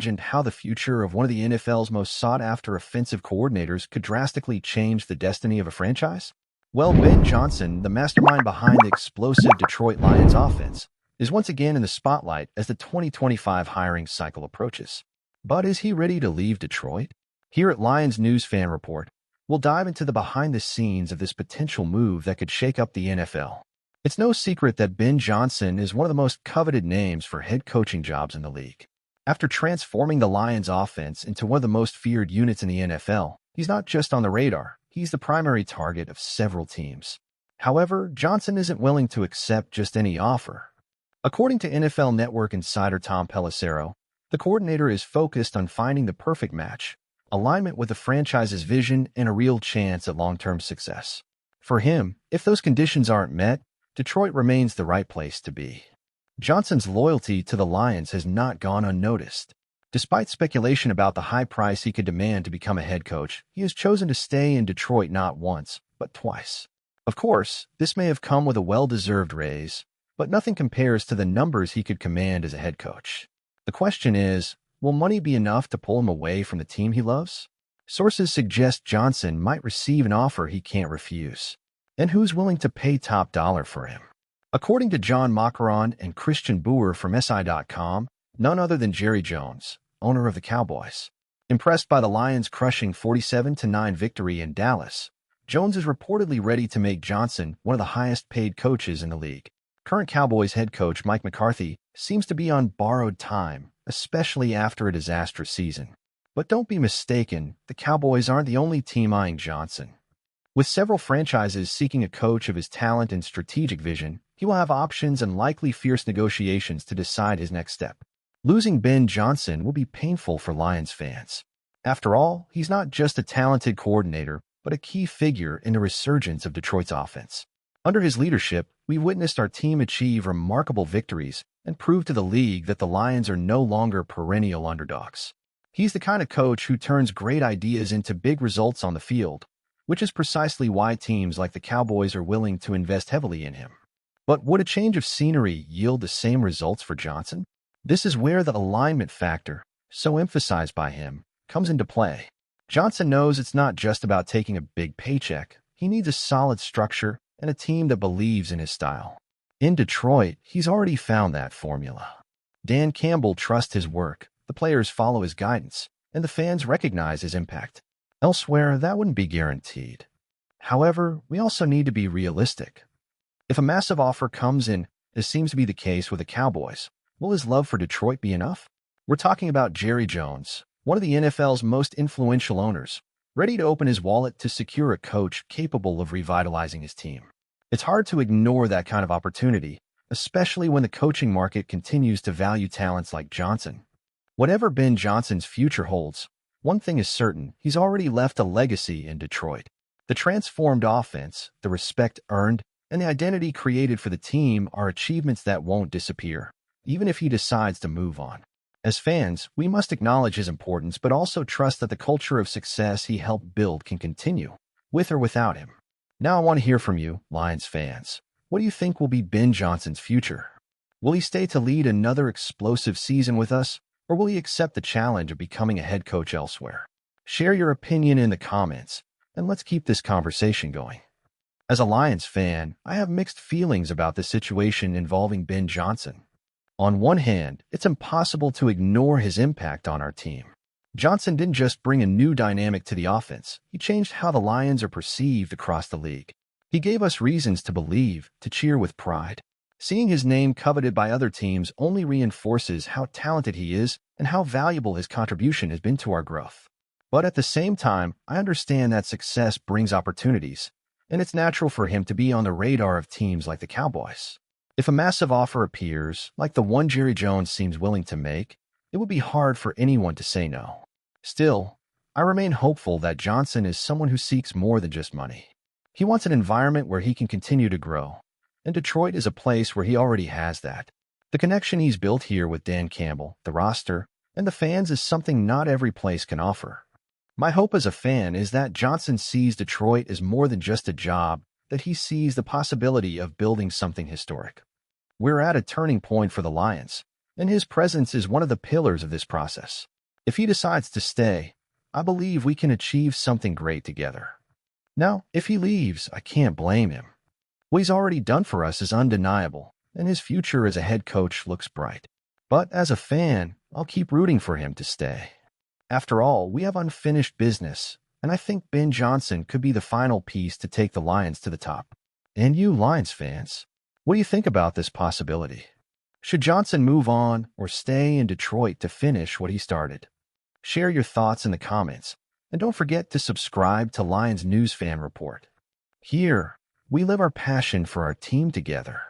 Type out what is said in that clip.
imagined how the future of one of the NFL's most sought-after offensive coordinators could drastically change the destiny of a franchise? Well, Ben Johnson, the mastermind behind the explosive Detroit Lions offense, is once again in the spotlight as the 2025 hiring cycle approaches. But is he ready to leave Detroit? Here at Lions News Fan Report, we'll dive into the behind-the-scenes of this potential move that could shake up the NFL. It's no secret that Ben Johnson is one of the most coveted names for head coaching jobs in the league. After transforming the Lions offense into one of the most feared units in the NFL, he's not just on the radar, he's the primary target of several teams. However, Johnson isn't willing to accept just any offer. According to NFL Network insider Tom Pelissero, the coordinator is focused on finding the perfect match, alignment with the franchise's vision, and a real chance at long-term success. For him, if those conditions aren't met, Detroit remains the right place to be. Johnson's loyalty to the Lions has not gone unnoticed. Despite speculation about the high price he could demand to become a head coach, he has chosen to stay in Detroit not once, but twice. Of course, this may have come with a well-deserved raise, but nothing compares to the numbers he could command as a head coach. The question is, will money be enough to pull him away from the team he loves? Sources suggest Johnson might receive an offer he can't refuse. And who's willing to pay top dollar for him? According to John Macaron and Christian Boer from SI.com, none other than Jerry Jones, owner of the Cowboys. Impressed by the Lions' crushing 47-9 victory in Dallas, Jones is reportedly ready to make Johnson one of the highest-paid coaches in the league. Current Cowboys head coach Mike McCarthy seems to be on borrowed time, especially after a disastrous season. But don't be mistaken, the Cowboys aren't the only team eyeing Johnson. With several franchises seeking a coach of his talent and strategic vision, he will have options and likely fierce negotiations to decide his next step. Losing Ben Johnson will be painful for Lions fans. After all, he's not just a talented coordinator, but a key figure in the resurgence of Detroit's offense. Under his leadership, we've witnessed our team achieve remarkable victories and prove to the league that the Lions are no longer perennial underdogs. He's the kind of coach who turns great ideas into big results on the field, which is precisely why teams like the Cowboys are willing to invest heavily in him. But would a change of scenery yield the same results for Johnson? This is where the alignment factor, so emphasized by him, comes into play. Johnson knows it's not just about taking a big paycheck. He needs a solid structure and a team that believes in his style. In Detroit, he's already found that formula. Dan Campbell trusts his work, the players follow his guidance, and the fans recognize his impact. Elsewhere, that wouldn't be guaranteed. However, we also need to be realistic. If a massive offer comes in, as seems to be the case with the Cowboys, will his love for Detroit be enough? We're talking about Jerry Jones, one of the NFL's most influential owners, ready to open his wallet to secure a coach capable of revitalizing his team. It's hard to ignore that kind of opportunity, especially when the coaching market continues to value talents like Johnson. Whatever Ben Johnson's future holds, one thing is certain, he's already left a legacy in Detroit. The transformed offense, the respect earned, and the identity created for the team are achievements that won't disappear, even if he decides to move on. As fans, we must acknowledge his importance but also trust that the culture of success he helped build can continue, with or without him. Now I want to hear from you, Lions fans. What do you think will be Ben Johnson's future? Will he stay to lead another explosive season with us? Or will he accept the challenge of becoming a head coach elsewhere? Share your opinion in the comments, and let's keep this conversation going. As a Lions fan, I have mixed feelings about the situation involving Ben Johnson. On one hand, it's impossible to ignore his impact on our team. Johnson didn't just bring a new dynamic to the offense, he changed how the Lions are perceived across the league. He gave us reasons to believe, to cheer with pride. Seeing his name coveted by other teams only reinforces how talented he is and how valuable his contribution has been to our growth. But at the same time, I understand that success brings opportunities, and it's natural for him to be on the radar of teams like the Cowboys. If a massive offer appears, like the one Jerry Jones seems willing to make, it would be hard for anyone to say no. Still, I remain hopeful that Johnson is someone who seeks more than just money. He wants an environment where he can continue to grow. And Detroit is a place where he already has that. The connection he's built here with Dan Campbell, the roster, and the fans is something not every place can offer. My hope as a fan is that Johnson sees Detroit as more than just a job, that he sees the possibility of building something historic. We're at a turning point for the Lions, and his presence is one of the pillars of this process. If he decides to stay, I believe we can achieve something great together. Now, if he leaves, I can't blame him. What he's already done for us is undeniable, and his future as a head coach looks bright. But as a fan, I'll keep rooting for him to stay. After all, we have unfinished business, and I think Ben Johnson could be the final piece to take the Lions to the top. And you Lions fans, what do you think about this possibility? Should Johnson move on or stay in Detroit to finish what he started? Share your thoughts in the comments, and don't forget to subscribe to Lions News Fan Report. Here, we live our passion for our team together.